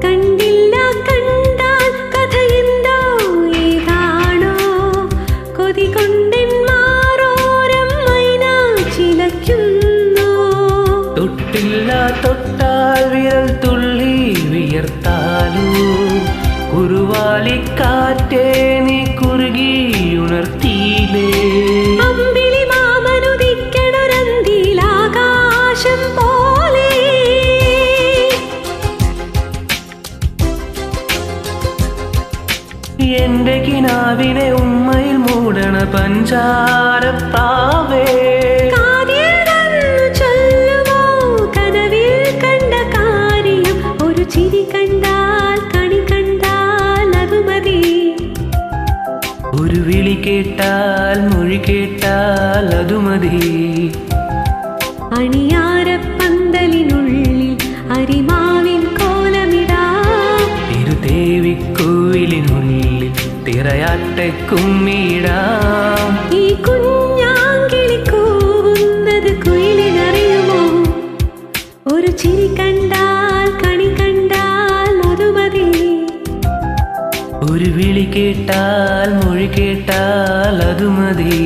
കണ്ടില്ല കണ്ടാൽ കഥയെന്തോ ഏതാണോ കൊതി കൊണ്ടെന്മാരോരം മൈന ചിലയ്ക്കുന്നു. തൊട്ടില്ല തൊട്ടാൽ വിരൽ തുള്ളി വിയർത്താലോ കുറുവാലിക്കാറ്റേ നീ കുറുകി ഉണർത്തിയിലേ. അമ്പിളി മാമനുദിക്കണൊരന്തിയിലാകാശം പോലെ എന്റെ കിനാവിനെ ഉമ്മയിൽ മൂടണ പഞ്ചാരപ്പാവേ. കാതിൽ വന്നു ചൊല്ലുമോ കനവിൽ കണ്ട കാര്യം. ഒരു ചിരി കണ്ടാൽ കണി കണ്ടാൽ അത് മതി. ഒരു വിളി കേട്ടാൽ മൊഴി കേട്ടാൽ അതു മതി. അണിയാരപ്പന്തലിനുള്ളിൽ അരിമാവിൻ കോലമിടാം. തിരുദേവിക്കോവിലിനുള്ളിൽ തിറയാട്ടെ കുമ്മിടാം. ഈ കുഞ്ഞാങ്കിളി കൂവുന്നത് കുയിലിനറിയുമോ? ഒരു ചിരി കണ്ടാൽ കണി കണ്ടാൽ അത് മതി. ഒരു വിളി കേട്ടാൽ മൊഴി കേട്ടാൽ അതു മതി.